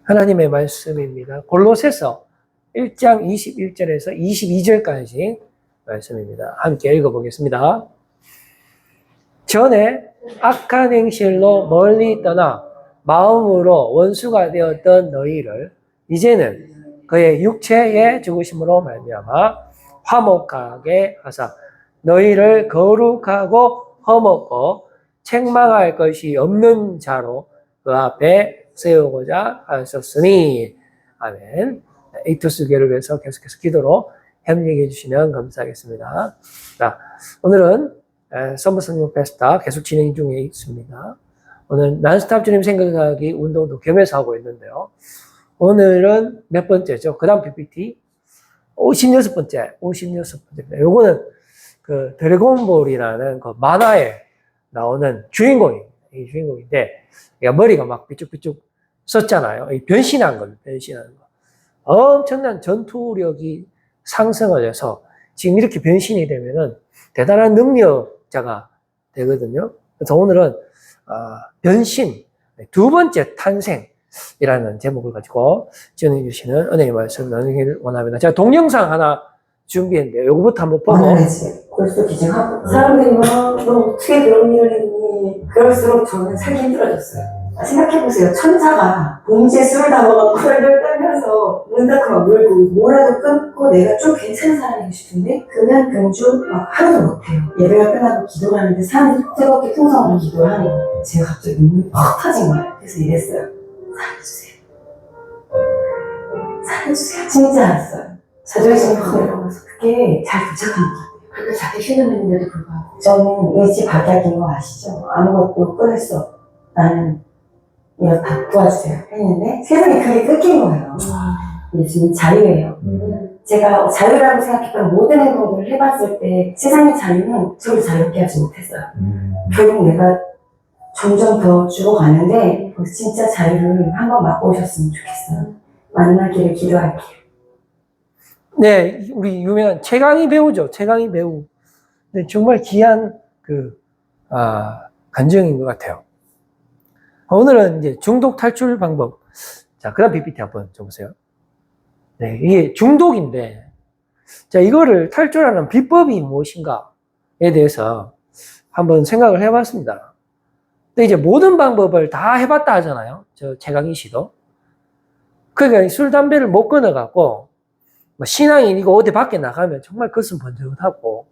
하나님의 말씀입니다. 골로새서 1장 21절에서 22절까지 말씀입니다. 함께 읽어보겠습니다. 전에 악한 행실로 멀리 떠나 마음으로 원수가 되었던 너희를 이제는 그의 육체의 죽으심으로 말미암아 화목하게 하사 너희를 거룩하고 험없고 책망할 것이 없는 자로 그 앞에 세우고자 하셨으니. 아멘. 이투스교를 위해서 계속해서 기도로 협력해 주시면 감사하겠습니다. 자, 오늘은 서머 성령 페스타 계속 진행 중에 있습니다. 오늘 난스탑 주님 생각하기 운동도 겸해서 하고 있는데요. 오늘은 몇 번째죠? 그 다음 PPT 56번째입니다. 요거는 그 드래곤볼이라는 그 만화에 나오는 이 주인공인데, 머리가 막 삐쭉삐쭉 썼잖아요. 변신한 겁니다. 변신한 거. 엄청난 전투력이 상승을 해서 지금 이렇게 변신이 되면은 대단한 능력자가 되거든요. 그래서 오늘은 변신, 두 번째 탄생이라는 제목을 가지고 전해 주시는 은혜의 말씀 나누기를 원합니다. 제가 동영상 하나 준비했는데 요거부터 한번 보고. 벌써 기증하고 사람들이 막 너 어떻게 그런 일을 했니? 그럴수록 저는 살기 힘들어졌어요. 생각해보세요. 천사가 봉지에 술을 담아갖고 덜덜 떨면서 문 닫고 막 물고 뭐라도 끊고 내가 좀 괜찮은 사람이고 싶은데 금연 금주 막 하루도 못해요. 예배가 끝나고 기도를 하는데 사람들이 뜨겁게 통성으로 기도를 하는 거예요. 제가 갑자기 눈물이 퍽 터진 거예요. 그래서 이랬어요. 살려주세요. 살려주세요. 진짜 알았어요. 자존심이 확 내려가서 그게 잘 도착한 것 같아요. 그렇게 자기 신음했는데도 불구하고 저는 의지 박약인 거 아시죠? 아무것도 끊을 수 없고 나는 이거 다 도와주세요 했는데 세상에 그게 끊긴 거예요. 예수님 자유예요. 제가 자유라고 생각했던 모든 행동들을 해봤을 때 세상의 자유는 저를 자유롭게 하지 못했어요. 결국 내가 점점 더 죽어가는데 진짜 자유를 한번 맛보셨으면 좋겠어요. 만나기를 기도할게요. 네, 우리 유명한 최강희 배우죠. 최강희 배우. 네, 정말 귀한 간증인 것 같아요. 오늘은 이제 중독 탈출 방법. 자, 그 다음 PPT 한번 줘보세요. 네, 이게 중독인데, 자, 이거를 탈출하는 비법이 무엇인가에 대해서 한번 생각을 해봤습니다. 근데 이제 모든 방법을 다 해봤다 하잖아요. 저 최강희 씨도. 그러니까 술, 담배를 못 끊어갖고, 신앙인이고 어디 밖에 나가면 정말 겉은 번쩍하고,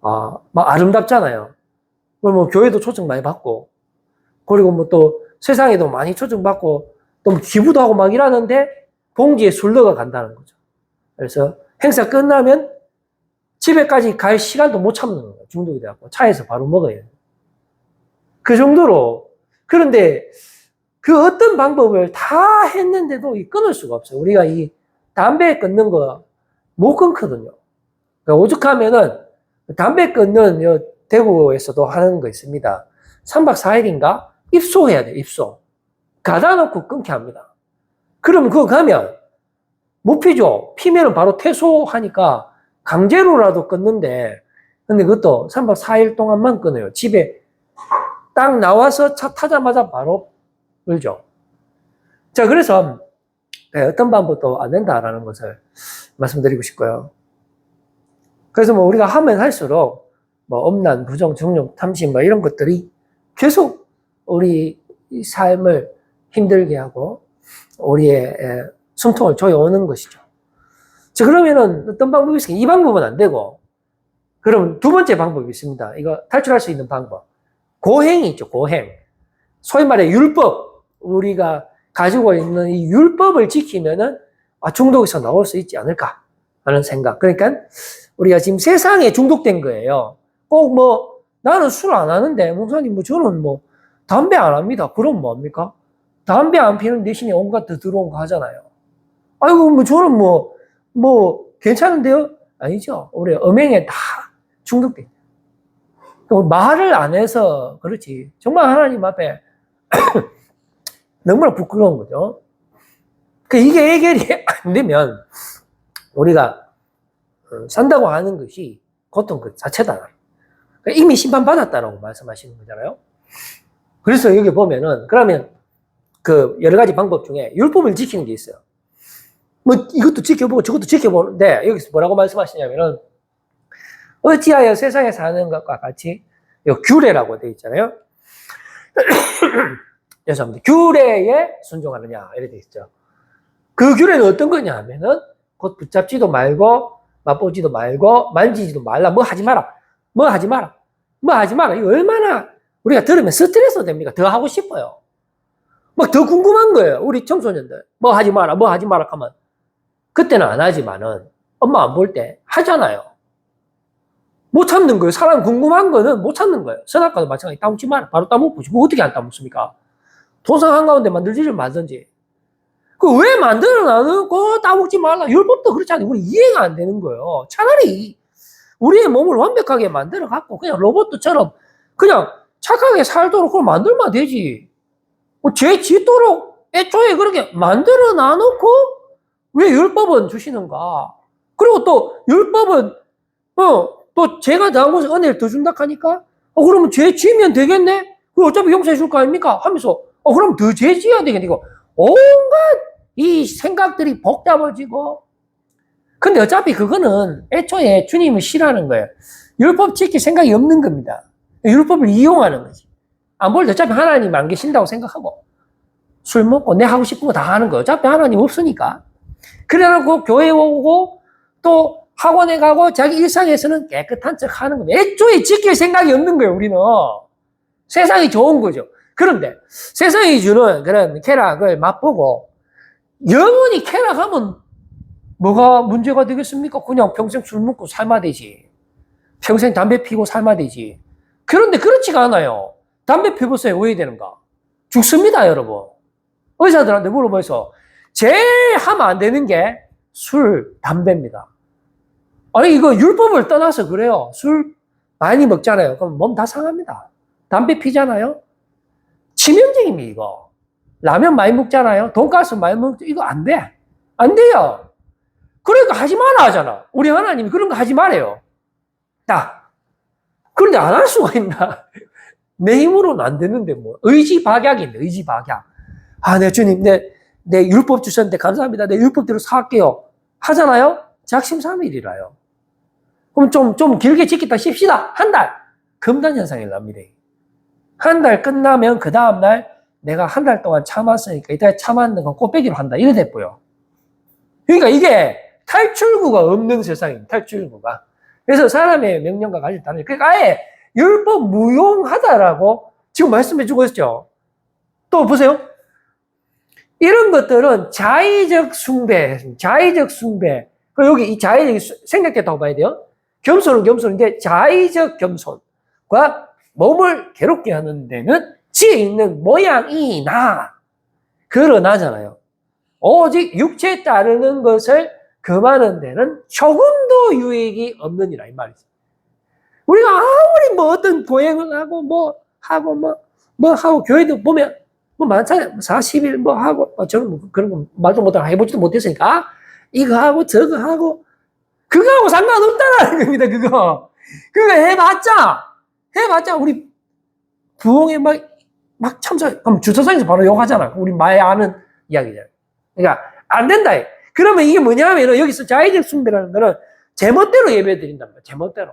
막 아름답잖아요. 뭐 교회도 초청 많이 받고, 그리고 뭐 또 세상에도 많이 초청받고, 또 기부도 하고 막 이러는데, 봉지에 술 넣어 간다는 거죠. 그래서 행사 끝나면 집에까지 갈 시간도 못 참는 거예요. 중독이 돼갖고. 차에서 바로 먹어야 돼요. 그 정도로. 그런데 그 어떤 방법을 다 했는데도 끊을 수가 없어요. 우리가 이 담배 끊는 거 못 끊거든요. 그러니까 오죽하면은 담배 끊는 대구에서도 하는 거 있습니다. 3박 4일인가? 입소해야 돼요, 입소. 가다 놓고 끊게 합니다. 그러면 그거 가면 못 피죠. 피면은 바로 퇴소하니까 강제로라도 끊는데, 근데 그것도 3박 4일 동안만 끊어요. 집에 딱 나와서 차 타자마자 바로 끌죠. 자, 그래서 어떤 방법도 안 된다라는 것을 말씀드리고 싶고요. 그래서 뭐 우리가 하면 할수록 뭐 음란, 부정, 중독, 탐심 뭐 이런 것들이 계속 우리 삶을 힘들게 하고 우리의 숨통을 조여오는 것이죠. 자, 그러면은 어떤 방법이 있을까요? 이 방법은 안 되고, 그럼 두 번째 방법이 있습니다. 이거 탈출할 수 있는 방법. 고행이 있죠, 고행. 소위 말해 율법. 우리가 가지고 있는 이 율법을 지키면은 중독에서 나올 수 있지 않을까 하는 생각. 그러니까 우리가 지금 세상에 중독된 거예요. 꼭 뭐 나는 술 안 하는데 목사님 저는 담배 안 합니다. 그럼 뭐합니까? 담배 안 피는 대신에 온갖 더 들어온 거 하잖아요. 아이고 저는 괜찮은데요? 아니죠. 우리 음행에 다 중독돼. 말을 안 해서 그렇지. 정말 하나님 앞에 너무나 부끄러운 거죠. 이게 해결이 안 되면 우리가 산다고 하는 것이 고통 그 자체다. 이미 심판받았다라고 말씀하시는 거잖아요. 그래서 여기 보면은, 그러면 그 여러 가지 방법 중에 율법을 지키는 게 있어요. 뭐 이것도 지켜보고 저것도 지켜보는데 여기서 뭐라고 말씀하시냐면은 어찌하여 세상에 사는 것과 같이 요 규례라고 되어 있잖아요. 죄송합니다. 규례에 순종하느냐 이렇게 되어 있죠. 그 규례는 어떤 거냐 하면은 곧 붙잡지도 말고 맛보지도 말고 만지지도 말라. 뭐 하지 마라. 뭐 하지 마라. 뭐 하지 마라. 이거 얼마나 우리가 들으면 스트레스 됩니까? 더 하고 싶어요. 막 더 궁금한 거예요. 우리 청소년들. 뭐 하지 마라. 뭐 하지 마라 하면 그때는 안 하지만은 엄마 안 볼 때 하잖아요. 못 참는 거예요. 사람 궁금한 거는 못 참는 거예요. 선악과도 마찬가지. 따먹지 마라. 바로 따먹고 뭐 어떻게 안 따먹습니까? 도상 한가운데 만들지를 말든지. 그 왜 만들어 놔놓고 따먹지 말라. 율법도 그렇지 않아요. 우리 이해가 안 되는 거예요. 차라리 우리의 몸을 완벽하게 만들어 갖고 그냥 로봇처럼 그냥 착하게 살도록 그걸 만들면 되지. 뭐 죄 짓도록 애초에 그렇게 만들어 놔놓고 왜 율법은 주시는가? 그리고 또 율법은 또 죄가 당한 것에 은혜를 더 준다 하니까 그러면 죄 지으면 되겠네? 그 어차피 용서해 줄 거 아닙니까? 하면서 그럼 더 죄 지어야 되겠네. 이거 온갖 이 생각들이 복잡해지고 근데 어차피 그거는 애초에 주님을 싫어하는 거예요. 율법 지킬 생각이 없는 겁니다. 율법을 이용하는 거지. 안 볼 때 어차피 하나님 안 계신다고 생각하고 술 먹고 내 하고 싶은 거 다 하는 거예요. 어차피 하나님 없으니까. 그래놓고 교회 오고 또 학원에 가고 자기 일상에서는 깨끗한 척 하는 겁니다. 애초에 지킬 생각이 없는 거예요, 우리는. 세상이 좋은 거죠. 그런데 세상이 주는 그런 쾌락을 맛보고 영원히 쾌락하면 뭐가 문제가 되겠습니까? 그냥 평생 술 먹고 살면 되지. 평생 담배 피고 살면 되지. 그런데 그렇지가 않아요. 담배 피우세요. 왜 되는가? 죽습니다, 여러분. 의사들한테 물어봐서 제일 하면 안 되는 게 술, 담배입니다. 아니, 이거 율법을 떠나서 그래요. 술 많이 먹잖아요. 그럼 몸 다 상합니다. 담배 피잖아요. 치명적입니다, 이거. 라면 많이 먹잖아요. 돈가스 많이 먹죠. 이거 안 돼. 안 돼요. 그러니까 하지 마라 하잖아. 우리 하나님이 그런 거 하지 말아요. 자, 그런데 안 할 수가 있나? 내 힘으로는 안 되는데 뭐. 의지박약인데, 의지박약. 내 주님, 내 율법 주셨는데 감사합니다. 내 율법대로 살게요. 하잖아요? 작심삼일이라요. 그럼 좀 길게 지켰다 씹시다. 한 달. 금단 현상이 납니다. 한 달 끝나면 그 다음날 내가 한 달 동안 참았으니까 이따 참았는 거 꽃배기로 한다. 이래 됐고요. 그러니까 이게 탈출구가 없는 세상입니다. 탈출구가. 그래서 사람의 명령과 가지를 따르죠. 그러니까 아예 율법 무용하다라고 지금 말씀해 주고 있죠. 또 보세요. 이런 것들은 자의적 숭배. 여기 이 자의적이 생략됐다고 봐야 돼요. 겸손은 겸손인데 자의적 겸손과 몸을 괴롭게 하는 데는 지혜 있는 모양이나 그러나잖아요. 오직 육체에 따르는 것을 금하는 데는 조금도 유익이 없느니라 이 말이죠. 우리가 아무리 뭐 어떤 보행을 하고 뭐 하고 교회도 보면 뭐 많잖아요. 40일 뭐 하고 저는 뭐 그런 거 말도 못하고 해보지도 못했으니까 이거 하고 저거 하고 그거하고 상관없다라는 겁니다. 그거 해봤자 우리 부흥에 막 참석 그럼 주차장에서 바로 욕하잖아. 우리 많이 아는 이야기잖아. 그러니까 안 된다. 그러면 이게 뭐냐면 여기서 자의적 숭배라는 거는 제멋대로 예배 드린단 말이야. 제멋대로.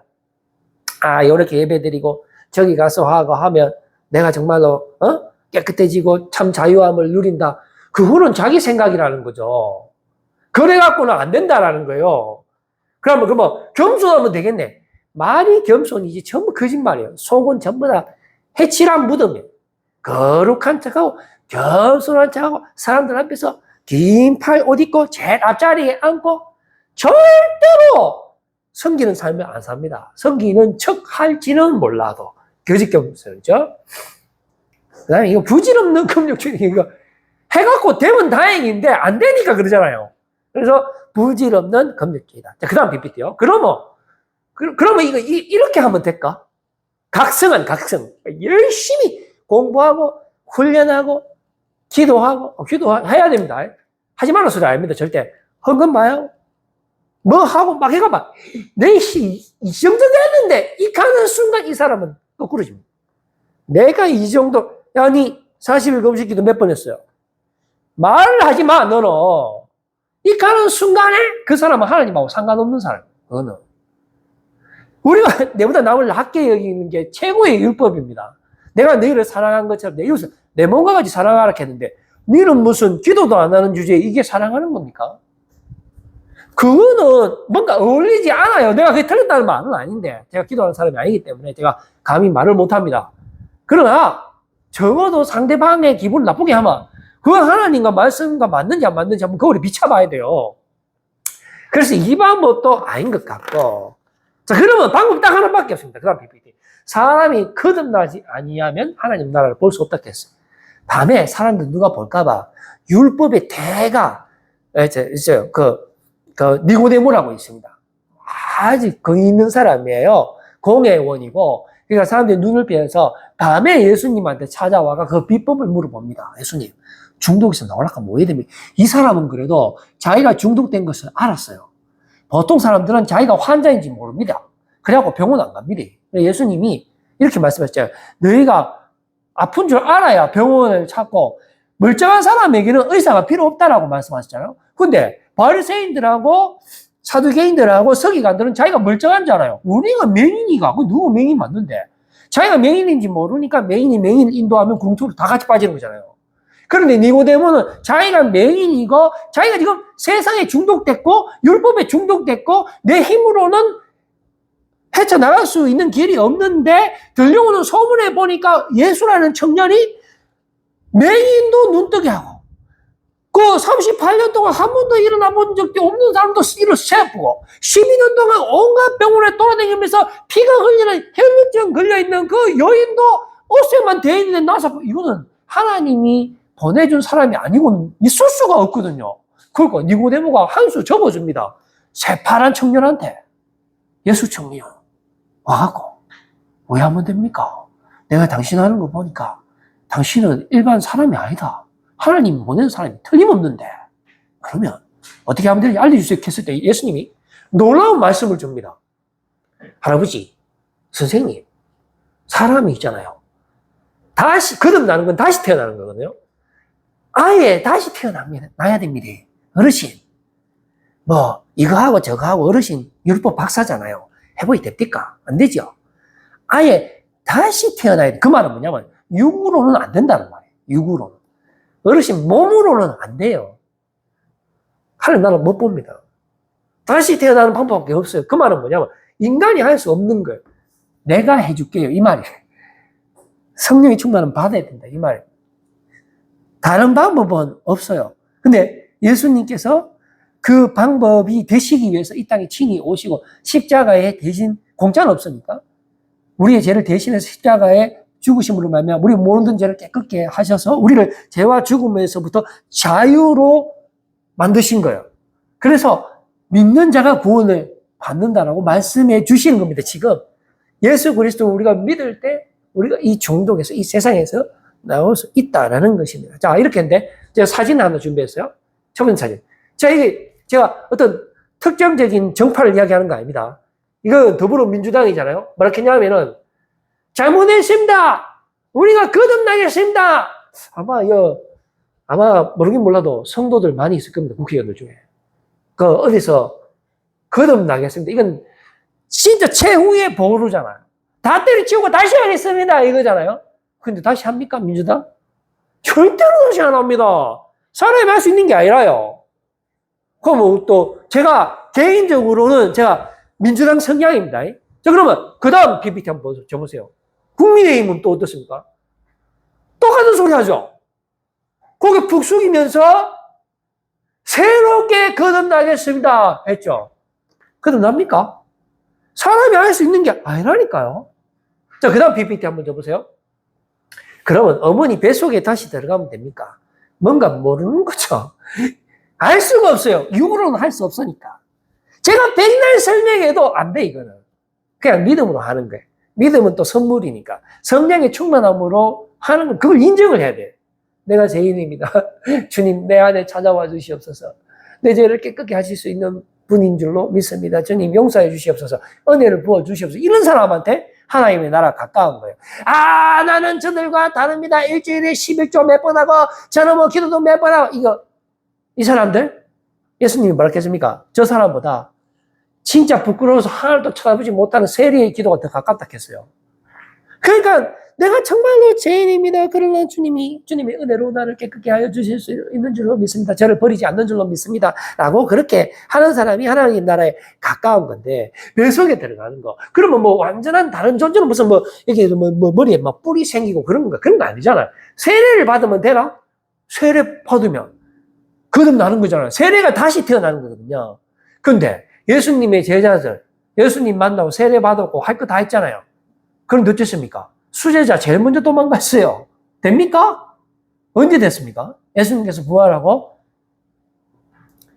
이렇게 예배 드리고 저기 가서 하고 하면 내가 정말로 깨끗해지고 참 자유함을 누린다. 그거는 자기 생각이라는 거죠. 그래갖고는 안 된다라는 거예요. 그러면 겸손하면 되겠네. 말이 겸손이지 전부 거짓말이에요. 속은 전부 다 해칠한 무덤이에요. 거룩한 척하고 겸손한 척하고 사람들 앞에서 긴 팔 옷 입고 제일 앞자리에 앉고 절대로 섬기는 삶을 안 삽니다. 섬기는 척 할지는 몰라도 거짓 겸손이죠. 그 다음에 이거 부질없는 금욕주의 이거 해갖고 되면 다행인데 안 되니까 그러잖아요. 그래서 부질없는 금욕주의다. 자, 그 다음 PPT요. 그러면 이거 이렇게 하면 될까? 각성. 열심히 공부하고 훈련하고 기도해야 됩니다. 하지 말라 소리 아닙니다. 절대. 헌금 봐요. 뭐 하고 막 해가봐. 내 이 정도 됐는데 이 가는 순간 이 사람은 거꾸로집니다. 내가 이 정도 아니 40일 금식기도 몇 번 했어요. 말을 하지 마, 너는. 이 가는 순간에 그 사람은 하나님하고 상관없는 사람이야, 그거는. 우리가 내보다 남을 낮게 여기는 게 최고의 율법입니다. 내가 너희를 사랑한 것처럼 내 이웃을 내 몸과 같이 사랑하라 했는데, 너는 무슨 기도도 안 하는 주제에 이게 사랑하는 겁니까? 그거는 뭔가 어울리지 않아요. 내가 그게 틀렸다는 말은 아닌데, 제가 기도하는 사람이 아니기 때문에 제가 감히 말을 못합니다. 그러나 적어도 상대방의 기분을 나쁘게 하면 그 하나님과 말씀과 맞는지 안 맞는지 한번 거울에 비춰봐야 돼요. 그래서 이 방법도 아닌 것 같고, 자, 그러면 방법 딱 하나밖에 없습니다. 그 다음 PPT. 사람이 거듭나지 아니하면 하나님 나라를 볼 수 없다 했어요. 밤에 사람들 누가 볼까봐 율법의 대가 있어요. 니고데모라고 있습니다. 아주 거의 있는 사람이에요. 공회원이고, 그러니까 사람들이 눈을 빼서 밤에 예수님한테 찾아와가 그 비법을 물어봅니다. 예수님, 중독에서 나오려면 뭐 해야 됩니까? 이 사람은 그래도 자기가 중독된 것을 알았어요. 보통 사람들은 자기가 환자인지 모릅니다. 그래갖고 병원 안 갑니다. 예수님이 이렇게 말씀하셨잖아요. 너희가 아픈 줄 알아야 병원을 찾고, 멀쩡한 사람에게는 의사가 필요 없다라고 말씀하셨잖아요. 근데 바리새인들하고 사두개인들하고 서기관들은 자기가 멀쩡한 줄 알아요. 우리가 맹인이가, 그 누구 맹인 맞는데? 자기가 맹인인지 모르니까 맹인이 맹인을 인도하면 궁투로 다 같이 빠지는 거잖아요. 그런데 니고데모는 자기가 맹인이고, 자기가 지금 세상에 중독됐고, 율법에 중독됐고, 내 힘으로는 헤쳐나갈 수 있는 길이 없는데, 들려오는 소문에 보니까 예수라는 청년이 맹인도 눈뜨게 하고, 그 38년 동안 한 번도 일어나 본 적도 없는 사람도 이를 세쁘고, 12년 동안 온갖 병원에 돌아다니면서 피가 흘리는 혈루증 걸려있는 그 여인도 옷에만 돼 있는데 나서, 이거는 하나님이 보내준 사람이 아니고는 있을 수가 없거든요. 그러니까 니고데모가 한 수 접어줍니다. 새파란 청년한테. 예수 청년 와갖고 왜 하면 됩니까? 내가 당신 하는 거 보니까 당신은 일반 사람이 아니다. 하나님이 보낸 사람이 틀림없는데, 그러면 어떻게 하면 되는지 알려주세요 했을 때 예수님이 놀라운 말씀을 줍니다. 할아버지, 선생님, 사람이 있잖아요. 다시 거듭나는 건 다시 태어나는 거거든요. 아예 다시 태어나야 됩니다. 어르신, 뭐 이거 하고 저거 하고, 어르신 율법 박사잖아요. 해보이 됩니까? 안 되죠. 아예 다시 태어나야 돼. 그 말은 뭐냐면 육으로는 안 된다는 말이에요. 육으로는. 어르신 몸으로는 안 돼요. 하늘 나라 못 봅니다. 다시 태어나는 방법밖에 없어요. 그 말은 뭐냐면 인간이 할 수 없는 거예요. 내가 해줄게요. 이 말이에요. 성령의 충만은 받아야 된다. 이 말이에요. 다른 방법은 없어요. 근데 예수님께서 그 방법이 되시기 위해서 이 땅에 친히 오시고, 십자가에 대신, 공짜는 없으니까 우리의 죄를 대신해서 십자가에 죽으심으로 말미암아 우리 모든 죄를 깨끗게 하셔서 우리를 죄와 죽음에서부터 자유로 만드신 거예요. 그래서 믿는 자가 구원을 받는다라고 말씀해 주시는 겁니다. 지금 예수 그리스도 우리가 믿을 때 우리가 이 중독에서, 이 세상에서 나올 수 있다라는 것입니다. 자, 이렇게 했는데 제가 사진을 하나 준비했어요. 첫 번째 사진. 자, 이게 제가 어떤 특정적인 정파를 이야기하는 거 아닙니다. 이건 더불어민주당이잖아요. 뭐라 했냐면은 잘못했습니다. 우리가 거듭나겠습니다. 아마 모르긴 몰라도 성도들 많이 있을 겁니다. 국회의원들 중에. 어디서 거듭나겠습니다. 이건 진짜 최후의 보루잖아요. 다 때려치우고 다시 하겠습니다. 이거잖아요. 근데 다시 합니까, 민주당? 절대로 다시 안 합니다. 사람이 할 수 있는 게 아니라요. 그럼 또 제가 개인적으로는 제가 민주당 성향입니다. 자, 그러면 그 다음 PPT 한번 줘보세요. 국민의힘은 또 어떻습니까? 똑같은 소리 하죠. 고개 푹 숙이면서 새롭게 거듭나겠습니다 했죠. 거듭납니까? 사람이 할 수 있는 게 아니라니까요. 자, 그 다음 PPT 한번 줘보세요. 그러면 어머니 뱃속에 다시 들어가면 됩니까? 뭔가 모르는 거죠. 알 수가 없어요. 육으로는 할 수 없으니까. 제가 백날 설명해도 안 돼, 이거는. 그냥 믿음으로 하는 거예요. 믿음은 또 선물이니까. 성령의 충만함으로 하는 건 그걸 인정을 해야 돼. 내가 죄인입니다. 주님, 내 안에 찾아와 주시옵소서. 내 죄를 깨끗게 하실 수 있는 분인 줄로 믿습니다. 주님, 용서해 주시옵소서. 은혜를 부어 주시옵소서. 이런 사람한테 하나님의 나라가 가까운 거예요. 아, 나는 저들과 다릅니다. 일주일에 11조 몇 번 하고, 저는 뭐 기도도 몇 번 하고, 이 사람들? 예수님이 뭐라 했습니까? 저 사람보다 진짜 부끄러워서 하늘도 쳐다보지 못하는 세리의 기도가 더 가깝다 했어요. 그러니까 내가 정말로 죄인입니다. 그러나 주님의 은혜로 나를 깨끗게 하여 주실 수 있는 줄로 믿습니다. 저를 버리지 않는 줄로 믿습니다. 라고 그렇게 하는 사람이 하나님 나라에 가까운 건데, 뇌속에 들어가는 거. 그러면 뭐 완전한 다른 존재는 무슨 이게 머리에 막 뿔이 생기고 그런 거 아니잖아요. 세례를 받으면 되나? 세례 받으면 거듭나는 거잖아요. 세례가 다시 태어나는 거거든요. 근데 예수님의 제자들, 예수님 만나고 세례 받았고 할 거 다 했잖아요. 그런데 어쨌습니까? 수제자 제일 먼저 도망갔어요. 됩니까? 언제 됐습니까? 예수님께서 부활하고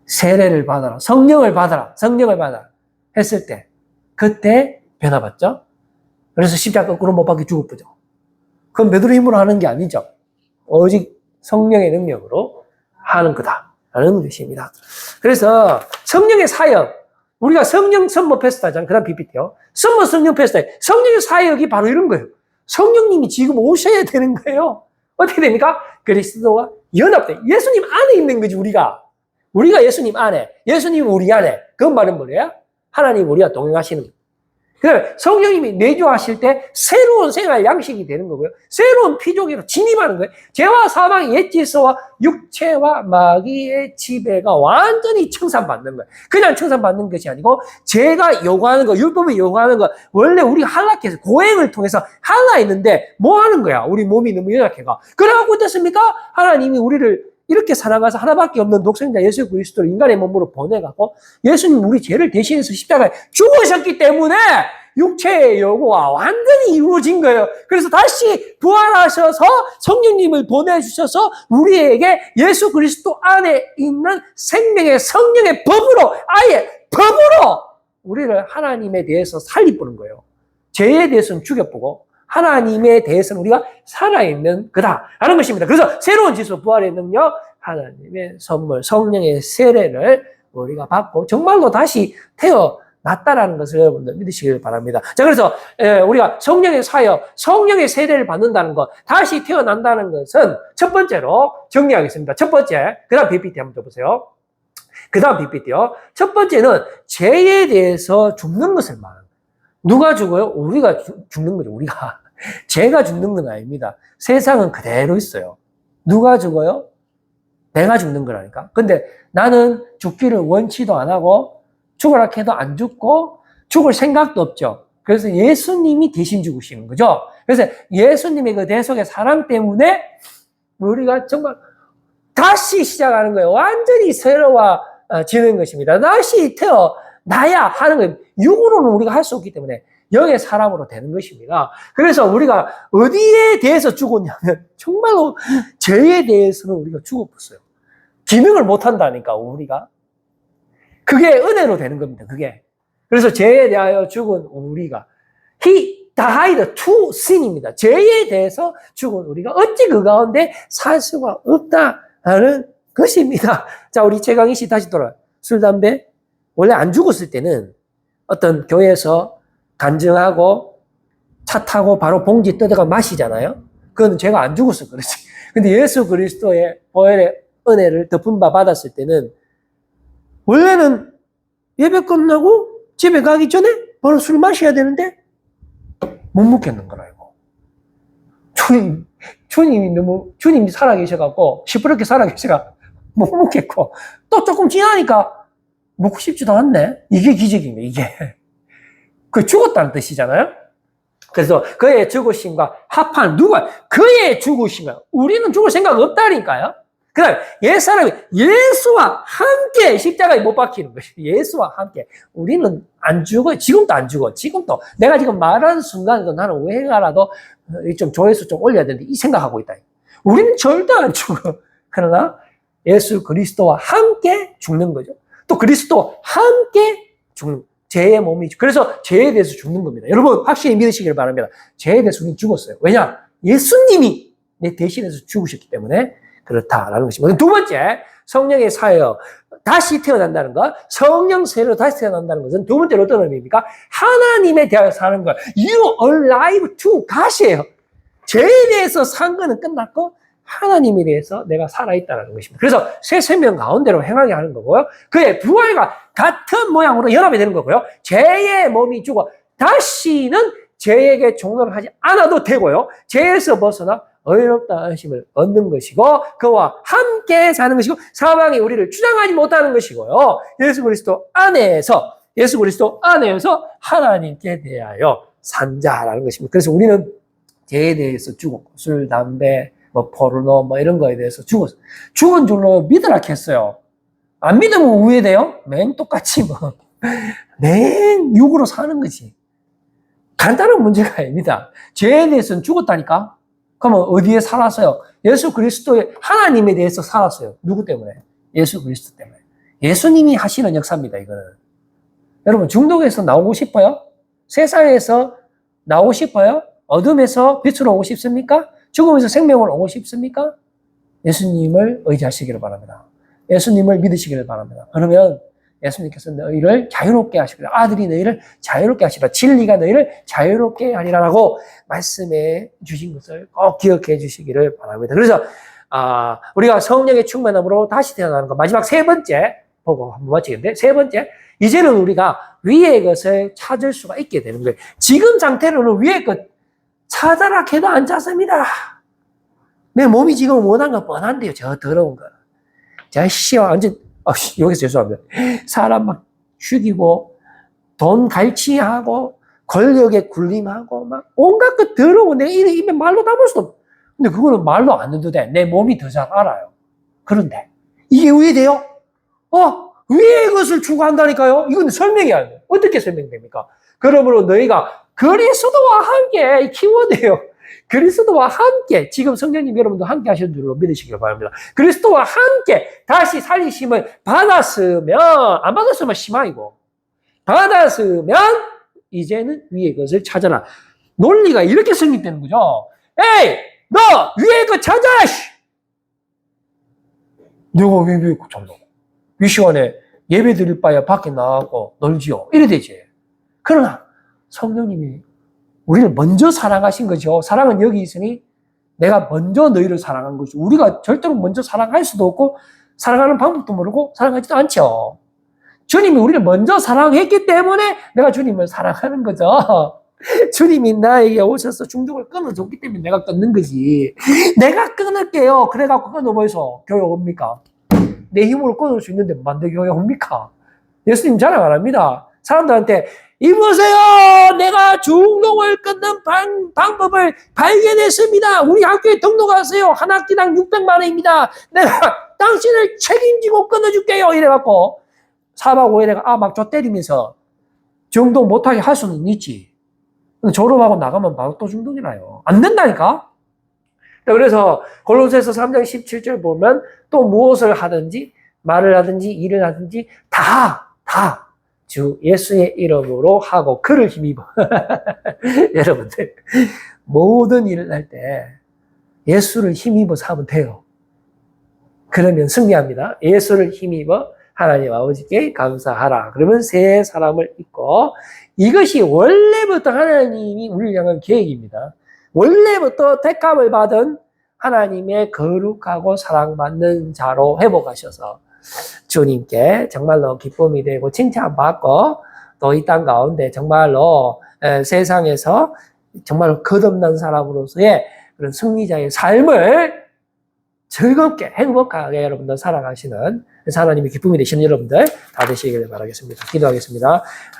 세례를 받아라, 성령을 받아라 했을 때, 그때 변화받죠? 그래서 십자가 거꾸로 못 박혀 죽었죠. 그건 베드로 힘으로 하는 게 아니죠. 오직 성령의 능력으로 하는 거다라는 것입니다. 그래서 성령의 사역, 우리가 성령 선모 페스트 하잖아요. 그 다음 PPT요. 선모 성령 페스트. 성령의 사역이 바로 이런 거예요. 성령님이 지금 오셔야 되는 거예요. 어떻게 됩니까? 그리스도와 연합돼. 예수님 안에 있는 거지, 우리가. 우리가 예수님 안에, 예수님 우리 안에. 그 말은 뭐래요? 하나님 우리와 동행하시는 거예요. 그다음에 성령님이 내주하실 때 새로운 생활 양식이 되는 거고요. 새로운 피조기로 진입하는 거예요. 죄와 사망의 옛 질서와 육체와 마귀의 지배가 완전히 청산받는 거예요. 그냥 청산받는 것이 아니고 죄가 요구하는 거, 율법이 요구하는 거, 원래 우리가 한락해서 고행을 통해서 한락했는데 뭐 하는 거야? 우리 몸이 너무 연약해가. 그래갖고 어떻습니까? 하나님이 우리를 이렇게 살아가서 하나밖에 없는 독생자 예수 그리스도를 인간의 몸으로 보내갖고 예수님 우리 죄를 대신해서 십자가에 죽으셨기 때문에 육체의 요구가 완전히 이루어진 거예요. 그래서 다시 부활하셔서 성령님을 보내주셔서 우리에게 예수 그리스도 안에 있는 생명의 성령의 법으로, 아예 법으로 우리를 하나님에 대해서 살리보는 거예요. 죄에 대해서는 죽여보고 하나님에 대해서는 우리가 살아있는 거다라는 것입니다. 그래서 새로운 질서, 부활의 능력, 하나님의 선물, 성령의 세례를 우리가 받고 정말로 다시 태어났다라는 것을 여러분들 믿으시길 바랍니다. 자, 그래서 우리가 성령의 사역, 성령의 세례를 받는다는 것, 다시 태어난다는 것은 첫 번째로 정리하겠습니다. 첫 번째, 그 다음 PPT 한번 줘보세요. 그 다음 PPT요. 첫 번째는 죄에 대해서 죽는 것을 말합니다. 누가 죽어요? 우리가 죽는 거죠, 우리가. 죄가 죽는 건 아닙니다. 세상은 그대로 있어요. 누가 죽어요? 내가 죽는 거라니까. 근데 나는 죽기를 원치도 안 하고, 죽으라 해도 안 죽고, 죽을 생각도 없죠. 그래서 예수님이 대신 죽으시는 거죠. 그래서 예수님의 그 대속의 사랑 때문에 우리가 정말 다시 시작하는 거예요. 완전히 새로워지는 것입니다. 다시 태어나야 하는 거예요. 육으로는 우리가 할 수 없기 때문에 영의 사람으로 되는 것입니다. 그래서 우리가 어디에 대해서 죽었냐면 정말로 죄에 대해서는 우리가 죽었어요. 기능을 못한다니까, 우리가. 그게 은혜로 되는 겁니다. 그게. 그래서 죄에 대하여 죽은 우리가 He died to sin입니다. 죄에 대해서 죽은 우리가 어찌 그 가운데 살 수가 없다는 것입니다. 자, 우리 최강희 씨 다시 돌아와요. 술, 담배. 원래 안 죽었을 때는 어떤 교회에서 간증하고 차 타고 바로 봉지 뜯어가 마시잖아요. 그건 죄가 안 죽었어, 그렇지. 근데 예수 그리스도의 보혈의 은혜를 덮은 바 받았을 때는 원래는 예배 끝나고 집에 가기 전에 바로 술 마셔야 되는데 못 먹겠는 거라, 이거. 주님이 살아계셔갖고, 시퍼렇게 살아계셔가 못 먹겠고, 또 조금 지나니까 먹고 싶지도 않네? 이게 기적입니다, 이게. 그 죽었다는 뜻이잖아요? 그래서 그의 죽으심과 합한 그의 죽으심과 우리는 죽을 생각 없다니까요? 그 다음에 옛사람이 예수와 함께 십자가에 못 박히는 것이 예수와 함께. 우리는 안 죽어요. 지금도 안 죽어. 지금도. 내가 지금 말하는 순간에도 나는 왜 해가라도 좀 조회수 좀 올려야 되는데 이 생각하고 있다. 우리는 절대 안 죽어. 그러나 예수 그리스도와 함께 죽는 거죠. 또 그리스도와 함께 죽는 죄의 몸이. 그래서 죄에 대해서 죽는 겁니다. 여러분 확실히 믿으시길 바랍니다. 죄에 대해서 우리는 죽었어요. 왜냐? 예수님이 내 대신해서 죽으셨기 때문에 그렇다라는 것입니다. 두 번째, 성령의 사역, 다시 태어난다는 것, 성령 세례로 다시 태어난다는 것은 두 번째로 어떤 의미입니까? 하나님에 대하여 사는 것. You are alive to God이에요. 죄에 대해서 산 거는 끝났고 하나님에 대해서 내가 살아있다는 것입니다. 그래서 새 생명 가운데로 행하게 하는 거고요. 그의 부활과 같은 모양으로 연합이 되는 거고요. 죄의 몸이 죽어 다시는 죄에게 종노를 하지 않아도 되고요. 죄에서 벗어나 의롭다 하심을 얻는 것이고 그와 함께 사는 것이고 사망이 우리를 주장하지 못하는 것이고요. 예수 그리스도 안에서 하나님께 대하여 산자라는 것입니다. 그래서 우리는 죄에 대해서 죽었고 술, 담배, 포르노 이런 거에 대해서 죽었어요. 죽은 줄로 믿으라 했어요. 안 믿으면 우회돼요? 맨 똑같이 맨 육으로 사는 거지. 간단한 문제가 아닙니다. 죄에 대해서는 죽었다니까? 그러면 어디에 살았어요? 예수 그리스도의 하나님에 대해서 살았어요. 누구 때문에? 예수 그리스도 때문에. 예수님이 하시는 역사입니다, 이거는. 여러분, 중독에서 나오고 싶어요? 세상에서 나오고 싶어요? 어둠에서 빛으로 오고 싶습니까? 죽음에서 생명으로 오고 싶습니까? 예수님을 의지하시기를 바랍니다. 예수님을 믿으시기를 바랍니다. 그러면 예수님께서 너희를 자유롭게 하시리라. 아들이 너희를 자유롭게 하시리라. 진리가 너희를 자유롭게 하리라라고 말씀해 주신 것을 꼭 기억해 주시기를 바랍니다. 그래서 우리가 성령의 충만함으로 다시 태어나는 것. 마지막 세 번째 보고 한번 마치겠는데 세 번째. 이제는 우리가 위의 것을 찾을 수가 있게 되는 거예요. 지금 상태로는 위의 것 찾아라 해도 안 찾습니다. 내 몸이 지금 원한 건 뻔한데요. 저 더러운 거. 저 씨와 완전 여기서 죄송합니다. 사람 막 죽이고 돈 갈취하고 권력에 굴림하고 막 온갖 것 더러워. 내가 입에 말로 담을 수도 없어. 근데 그거는 말로 안 해도 돼. 내 몸이 더 잘 알아요. 그런데 이게 왜 돼요? 왜 이것을 추구한다니까요? 이건 설명이 안 돼요. 어떻게 설명됩니까? 그러므로 너희가 그리스도와 함께, 이 키워드예요. 그리스도와 함께, 지금 성령님 여러분도 함께 하시는 줄로 믿으시길 바랍니다. 그리스도와 함께 다시 살리심을 받았으면, 안 받았으면 희망이고, 받았으면, 이제는 위의 것을 찾아라. 논리가 이렇게 성립되는 거죠. 에이! 너! 위의 것 찾아! 내가 왜 위의 것 찾나? 이 시간에 예배 드릴 바에 밖에 나가고 놀지요. 이래 되지. 그러나, 성령님이 우리를 먼저 사랑하신 거죠. 사랑은 여기 있으니 내가 먼저 너희를 사랑한 거죠. 우리가 절대로 먼저 사랑할 수도 없고 사랑하는 방법도 모르고 사랑하지도 않죠. 주님이 우리를 먼저 사랑했기 때문에 내가 주님을 사랑하는 거죠. 주님이 나에게 오셔서 중독을 끊어줬기 때문에 내가 끊는 거지. 내가 끊을게요. 그래갖고 끊어버려서 교회 옵니까? 내 힘으로 끊을 수 있는데 만대 교회 옵니까? 예수님 자랑 안 합니다. 사람들한테 이보세요. 내가 중독을 끊는 방법을 발견했습니다. 우리 학교에 등록하세요. 한 학기당 600만 원입니다. 내가 당신을 책임지고 끊어줄게요. 이래갖고 4박 5일에 막 저 때리면서 중독 못하게 할 수는 있지. 근데 졸업하고 나가면 바로 또 중독이나요. 안 된다니까. 그래서 골로새서 3장 17절 보면 또 무엇을 하든지 말을 하든지 일을 하든지 다 주 예수의 이름으로 하고 그를 힘입어. 여러분들 모든 일을 할 때 예수를 힘입어서 하면 돼요. 그러면 승리합니다. 예수를 힘입어 하나님 아버지께 감사하라. 그러면 새 사람을 입고 이것이 원래부터 하나님이 우리를 향한 계획입니다. 원래부터 택함을 받은 하나님의 거룩하고 사랑받는 자로 회복하셔서 주님께 정말로 기쁨이 되고 칭찬받고 또 이 땅 가운데 정말로 세상에서 정말로 거듭난 사람으로서의 그런 승리자의 삶을 즐겁게 행복하게 여러분들 살아가시는 하나님의 기쁨이 되시는 여러분들 다 되시길 바라겠습니다. 기도하겠습니다.